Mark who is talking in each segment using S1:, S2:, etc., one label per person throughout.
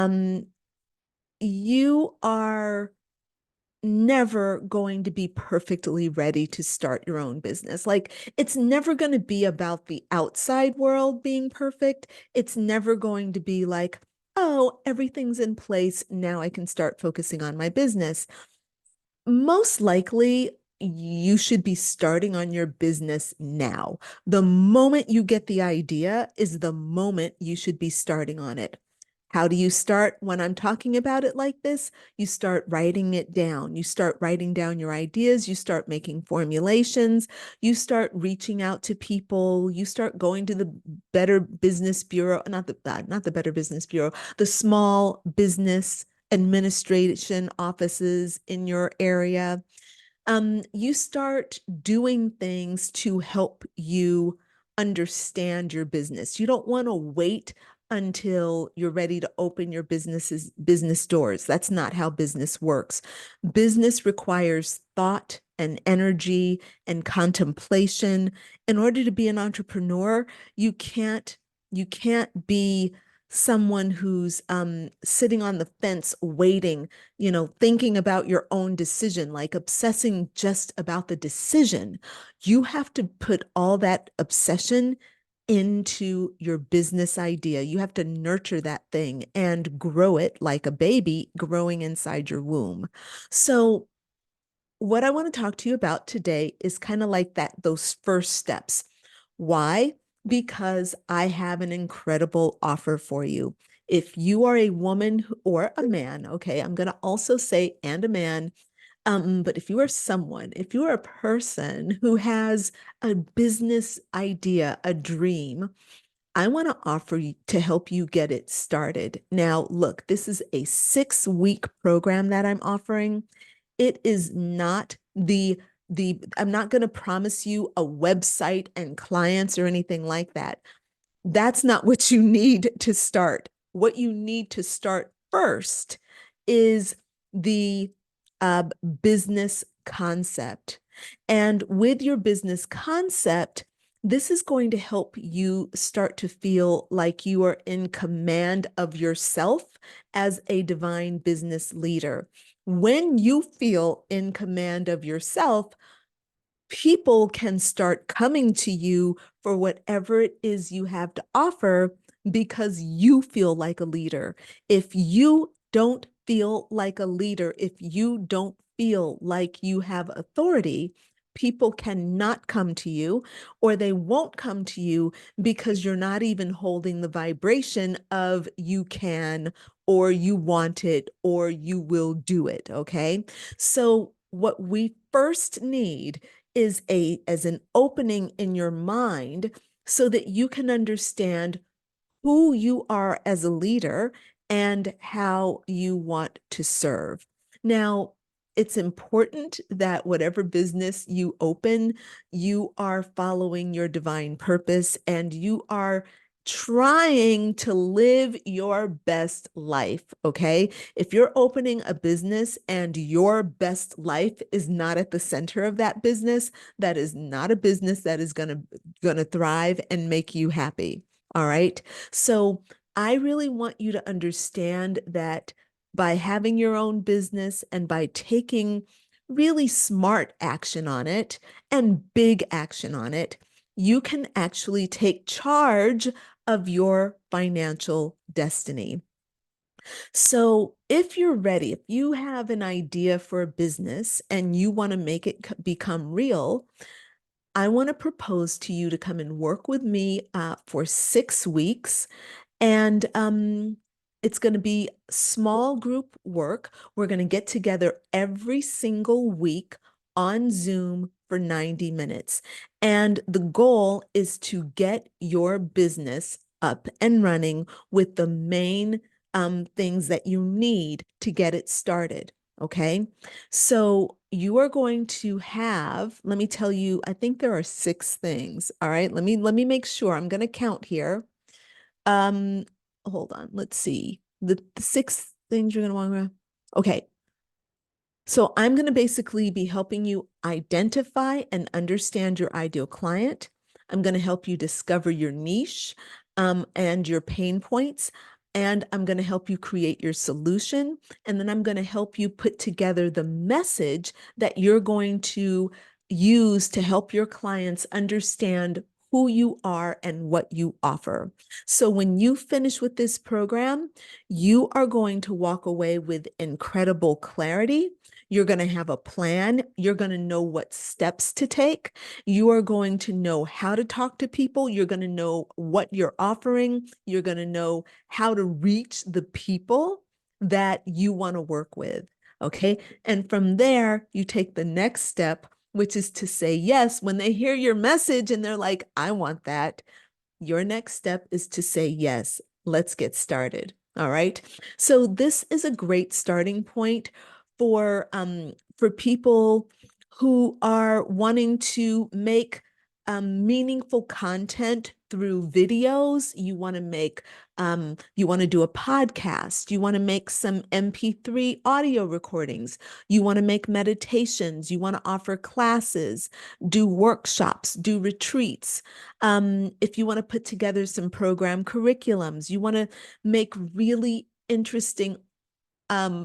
S1: Um, you are never going to be perfectly ready to start your own business. Like, it's never going to be about the outside world being perfect. It's never going to be like, oh, everything's in place. Now I can start focusing on my business. Most likely, you should be starting on your business now. The moment you get the idea is the moment you should be starting on it. How do you start when I'm talking about it like this? You start writing it down. You start writing down your ideas. You start making formulations. You start reaching out to people. You start going to the Better Business Bureau, not the Better Business Bureau, the small business administration offices in your area. You start doing things to help you understand your business. You don't want to wait until you're ready to open your business doors. That's not how business works. Business requires thought and energy and contemplation. In order to be an entrepreneur, you can't you can't be someone who's sitting on the fence waiting, thinking about your own decision, like obsessing just about the decision. You have to put all that obsession into your business idea. You have to nurture that thing and grow it like a baby growing inside your womb. So, what I want to talk to you about today is kind of like those first steps. Why? Because I have an incredible offer for you. If you are a woman or a man, okay, I'm going to also say and a man, but if you are a person who has a business idea, a dream, I want to offer you to help you get it started. Now, look, this is a 6-week program that I'm offering. It is not I'm not going to promise you a website and clients or anything like that. That's not what you need to start. What you need to start first is the uh, business concept. And with your business concept, this is going to help you start to feel like you are in command of yourself as a divine business leader. When you feel in command of yourself, people can start coming to you for whatever it is you have to offer because you feel like a leader. If you don't feel like a leader, if you don't feel like you have authority, people cannot come to you, or they won't come to you because you're not even holding the vibration of you can, or you want it, or you will do it. Okay. So, what we first need is as an opening in your mind so that you can understand who you are as a leader and how you want to serve. Now, it's important that whatever business you open, you are following your divine purpose and you are trying to live your best life, okay? If you're opening a business and your best life is not at the center of that business, that is not a business that is going to thrive and make you happy. All right? So I really want you to understand that by having your own business and by taking really smart action on it and big action on it, you can actually take charge of your financial destiny. So, if you're ready, if you have an idea for a business and you want to make it become real, I want to propose to you to come and work with me for 6 weeks. And it's going to be small group work. We're going to get together every single week on Zoom for 90 minutes. And the goal is to get your business up and running with the main things that you need to get it started. Okay. So you are going to have, let me tell you, I think there are 6 things. All right. Let me make sure. I'm going to count here. Um, Hold on. Let's see. The 6 things you're going to want to. Okay. So I'm going to basically be helping you identify and understand your ideal client. I'm going to help you discover your niche and your pain points. and I'm going to help you create your solution. And then I'm going to help you put together the message that you're going to use to help your clients understand who you are and what you offer. So when you finish with this program, you are going to walk away with incredible clarity. You're going to have a plan. You're going to know what steps to take. You are going to know how to talk to people. You're going to know what you're offering. You're going to know how to reach the people that you want to work with. Okay. And from there, you take the next step, which is to say yes. When they hear your message and they're like, I want that, your next step is to say yes. Let's get started. All right. So this is a great starting point for people who are wanting to make meaningful content through videos. You want to do a podcast. You want to make some MP3 audio recordings. You want to make meditations. You want to offer classes, do workshops, do retreats. If you want to put together some program curriculums, you want to make really interesting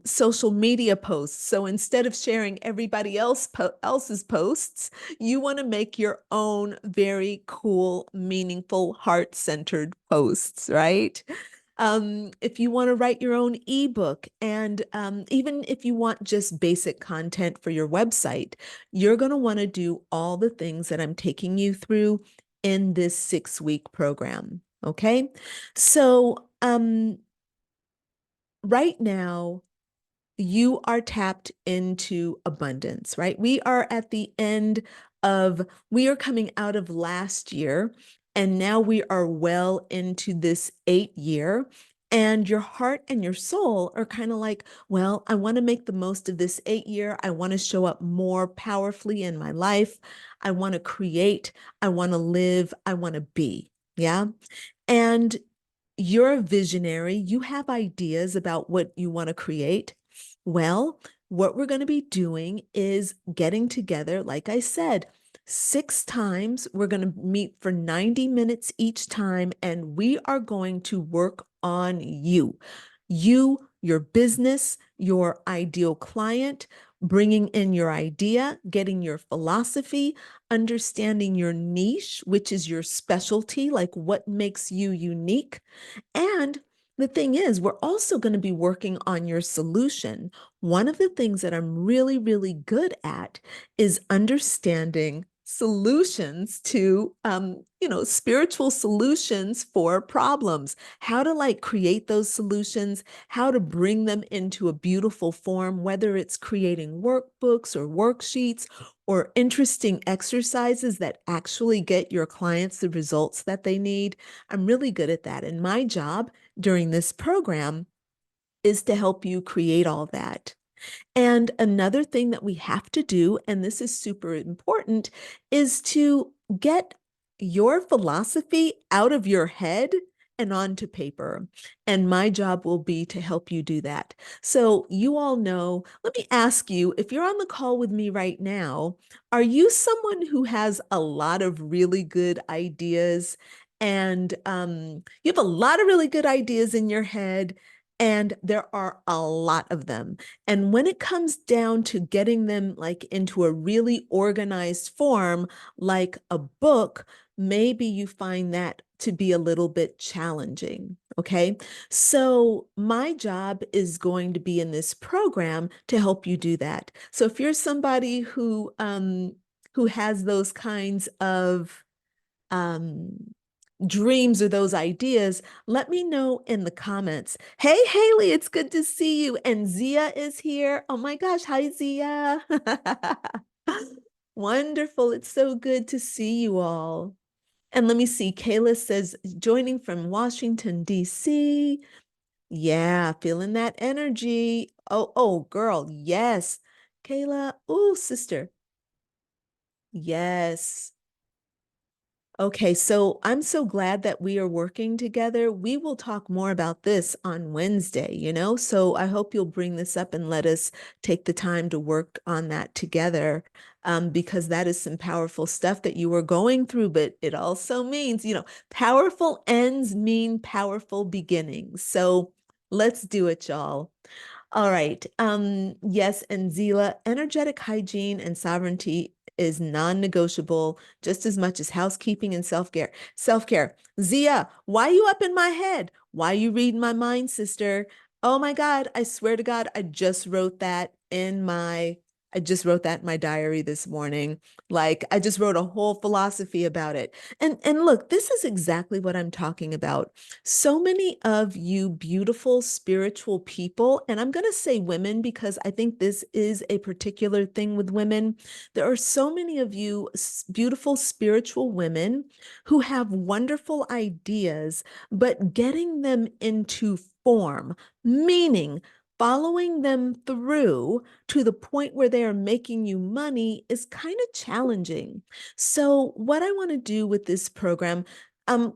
S1: social media posts. So instead of sharing everybody else's posts, you want to make your own very cool, meaningful, heart-centered posts, right? If you want to write your own ebook, and even if you want just basic content for your website, you're going to want to do all the things that I'm taking you through in this 6-week program. Okay. So right now, you are tapped into abundance, right? We are coming out of last year, and now we are well into this 8 year. And your heart and your soul are kind of like, well, I want to make the most of this 8 year. I want to show up more powerfully in my life. I want to create. I want to live. I want to be. Yeah. And you're a visionary. You have ideas about what you want to create. Well, what we're going to be doing is getting together, like I said, 6 times. We're going to meet for 90 minutes each time, and we are going to work on you, your business, your ideal client, bringing in your idea, getting your philosophy, understanding your niche, which is your specialty, like what makes you unique. And the thing is, we're also going to be working on your solution. One of the things that I'm really, really good at is understanding solutions to, spiritual solutions for problems, how to like create those solutions, how to bring them into a beautiful form, whether it's creating workbooks or worksheets or interesting exercises that actually get your clients the results that they need. I'm really good at that. And my job during this program is to help you create all that. And another thing that we have to do, and this is super important, is to get your philosophy out of your head and onto paper. And my job will be to help you do that. So you all know, let me ask you, if you're on the call with me right now, are you someone who has a lot of really good ideas? And you have a lot of really good ideas in your head, and there are a lot of them. And when it comes down to getting them like into a really organized form, like a book, maybe you find that to be a little bit challenging. Okay. So my job is going to be in this program to help you do that. So if you're somebody who has those kinds of um dreams or those ideas, let me know in the comments. Hey, Haley, it's good to see you. And Zia is here. Oh my gosh. Hi, Zia. Wonderful. It's so good to see you all. And let me see. Kayla says, joining from Washington, D.C. Yeah, feeling that energy. Oh, girl. Yes. Kayla. Oh, sister. Yes. Okay, so I'm so glad that we are working together. We will talk more about this on Wednesday, So I hope you'll bring this up and let us take the time to work on that together. because that is some powerful stuff that you are going through. But it also means, powerful ends mean powerful beginnings. So let's do it, y'all. All right. Yes, and Zila, energetic hygiene and sovereignty is non-negotiable just as much as housekeeping and self-care. Self-care. Zia, why you up in my head? Why you reading my mind, sister? Oh my God, I swear to God, I just wrote that in my diary this morning. Like I just wrote a whole philosophy about it. And look, this is exactly what I'm talking about. So many of you beautiful spiritual people, and I'm going to say women because I think this is a particular thing with women. There are so many of you beautiful spiritual women who have wonderful ideas, but getting them into form, meaning following them through to the point where they are making you money is kind of challenging. So, what I want to do with this program, um,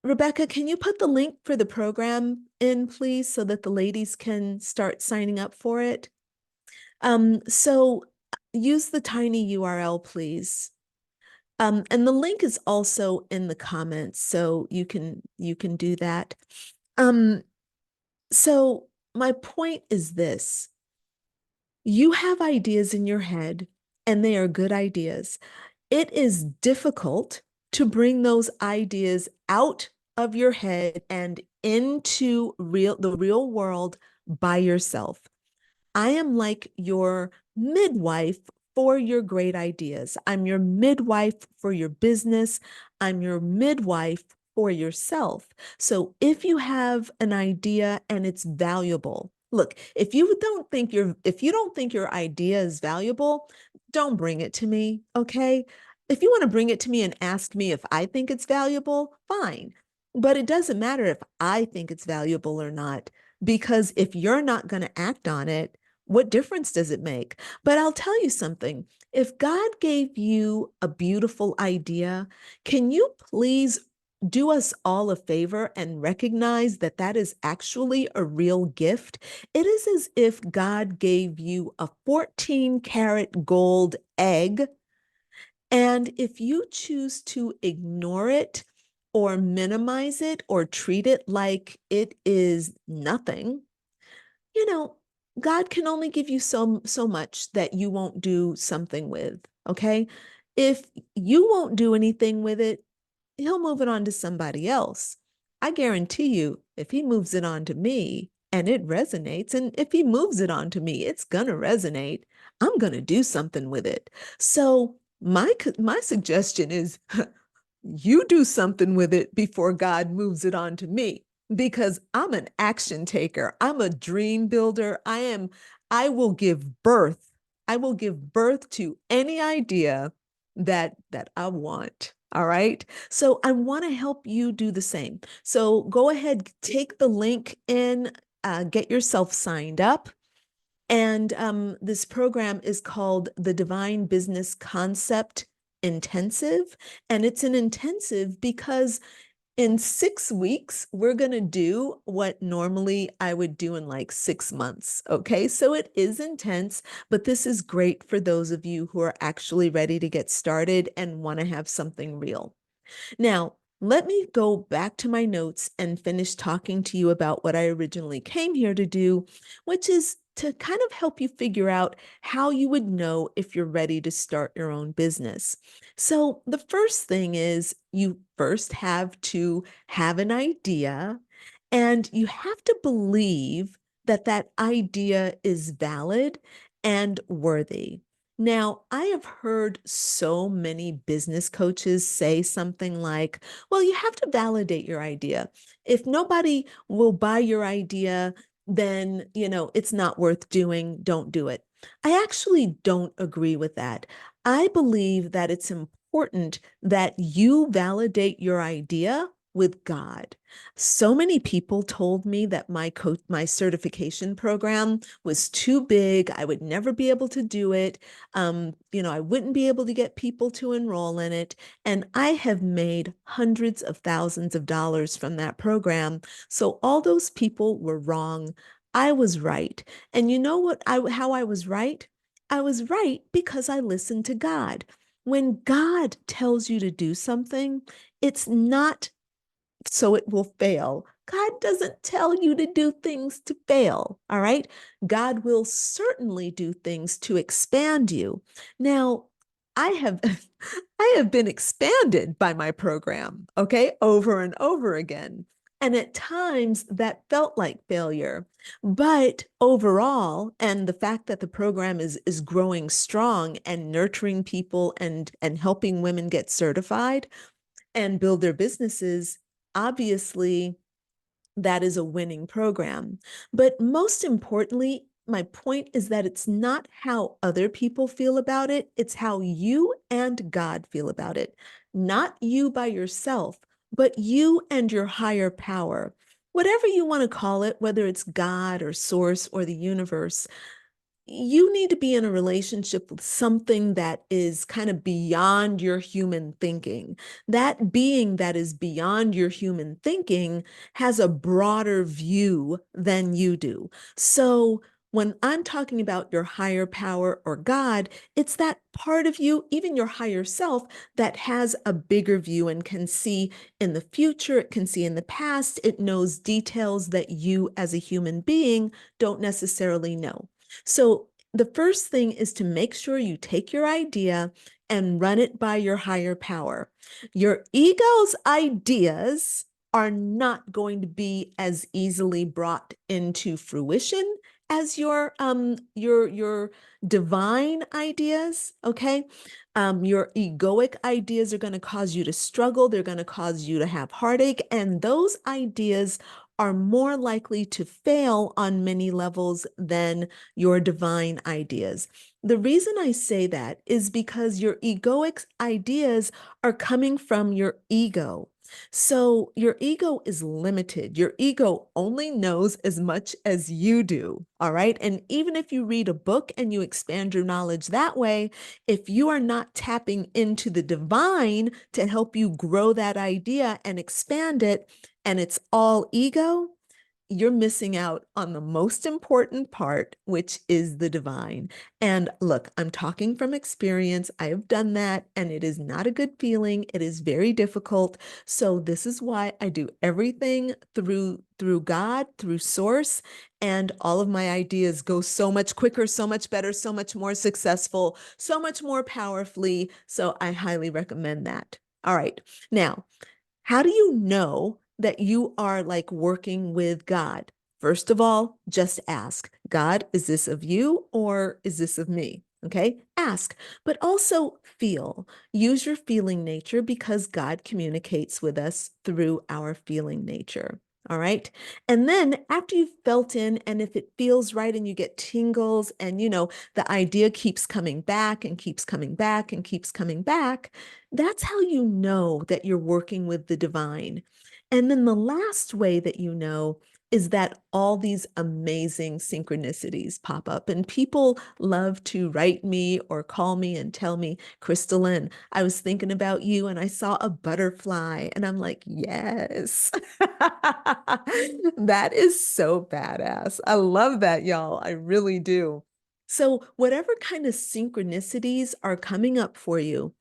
S1: Rebecca, can you put the link for the program in, please, so that the ladies can start signing up for it? So use the tiny URL, please. And the link is also in the comments, so you can do that. So my point is this. You have ideas in your head, and they are good ideas. It is difficult to bring those ideas out of your head and into the real world by yourself. I am like your midwife for your great ideas. I'm your midwife for your business. I'm your midwife for yourself. So if you have an idea and it's valuable, look, if you don't think your idea is valuable, don't bring it to me, okay? If you want to bring it to me and ask me if I think it's valuable, fine. But it doesn't matter if I think it's valuable or not, because if you're not going to act on it, what difference does it make? But I'll tell you something. If God gave you a beautiful idea, can you please do us all a favor and recognize that that is actually a real gift? It is as if God gave you a 14-karat gold egg. And if you choose to ignore it or minimize it or treat it like it is nothing, you know, God can only give you so much that you won't do something with, okay? If you won't do anything with it, he'll move it on to somebody else. I guarantee you, if he moves it on to me and it resonates, and if he moves it on to me, it's gonna resonate. I'm gonna do something with it. So my suggestion is you do something with it before God moves it on to me, because I'm an action taker. I'm a dream builder. I will give birth. I will give birth to any idea that I want. All right. So I want to help you do the same. So go ahead, take the link in, get yourself signed up. And this program is called the Divine Business Concept Intensive. And it's an intensive because in 6 weeks, we're going to do what normally I would do in like 6 months. Okay. So it is intense, but this is great for those of you who are actually ready to get started and want to have something real. Now, let me go back to my notes and finish talking to you about what I originally came here to do, which is to kind of help you figure out how you would know if you're ready to start your own business. So, the first thing is you first have to have an idea, and you have to believe that that idea is valid and worthy. Now, I have heard so many business coaches say something like, well, you have to validate your idea. If nobody will buy your idea, then, it's not worth doing. Don't do it. I actually don't agree with that. I believe that it's important that you validate your idea with God. So many people told me that my certification program was too big. I would never be able to do it. I wouldn't be able to get people to enroll in it. And I have made hundreds of thousands of dollars from that program. So all those people were wrong. I was right. And you know how I was right? I was right because I listened to God. When God tells you to do something, it's not so it will fail. God doesn't tell you to do things to fail, all right? God will certainly do things to expand you. Now, I have I have been expanded by my program, okay, over and over again. And at times that felt like failure. But overall, and the fact that the program is growing strong and nurturing people and helping women get certified and build their businesses, obviously that is a winning program. But most importantly, my point is that it's not how other people feel about it, it's how you and God feel about it. Not you by yourself, but you and your higher power. Whatever you want to call it, whether it's God or source or the universe, you need to be in a relationship with something that is kind of beyond your human thinking. That being that is beyond your human thinking has a broader view than you do. So when I'm talking about your higher power or God, it's that part of you, even your higher self, that has a bigger view and can see in the future, it can see in the past, it knows details that you as a human being don't necessarily know. So the first thing is to make sure you take your idea and run it by your higher power. Your ego's ideas are not going to be as easily brought into fruition as your divine ideas, okay? Your egoic ideas are going to cause you to struggle, they're going to cause you to have heartache, and those ideas are more likely to fail on many levels than your divine ideas. The reason I say that is because your egoic ideas are coming from your ego. So your ego is limited. Your ego only knows as much as you do. All right. And even if you read a book and you expand your knowledge that way, if you are not tapping into the divine to help you grow that idea and expand it, and it's all ego, you're missing out on the most important part, which is the divine. And look, I'm talking from experience. I have done that, and it is not a good feeling. It is very difficult. So this is why I do everything through God, through source, and all of my ideas go so much quicker, so much better, so much more successful, so much more powerfully. So I highly recommend that. All right. Now, how do you know that you are like working with God? First of all, just ask, God, is this of you or is this of me? Okay, ask, but also feel. Use your feeling nature because God communicates with us through our feeling nature. All right. And then after you've felt in, and if it feels right and you get tingles, and the idea keeps coming back and keeps coming back and keeps coming back, that's how you know that you're working with the divine. And then the last way that you know is that all these amazing synchronicities pop up. And people love to write me or call me and tell me, Crystalline, I was thinking about you and I saw a butterfly. And I'm like, yes. That is so badass. I love that, y'all. I really do. So, whatever kind of synchronicities are coming up for you,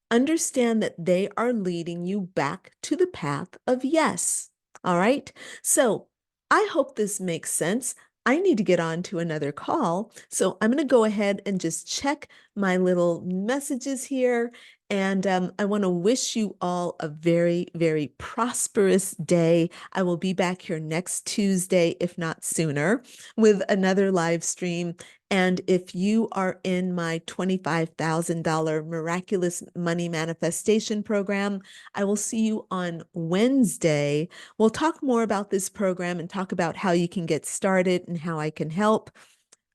S1: understand that they are leading you back to the path of yes. All right. So I hope this makes sense. I need to get on to another call. So I'm going to go ahead and just check my little messages here. And I want to wish you all a very, very prosperous day. I will be back here next Tuesday, if not sooner, with another live stream. And if you are in my $25,000 Miraculous Money Manifestation Program, I will see you on Wednesday. We'll talk more about this program and talk about how you can get started and how I can help.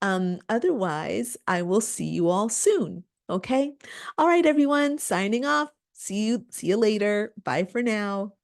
S1: Otherwise, I will see you all soon. Okay. All right, everyone, signing off. See you later. Bye for now.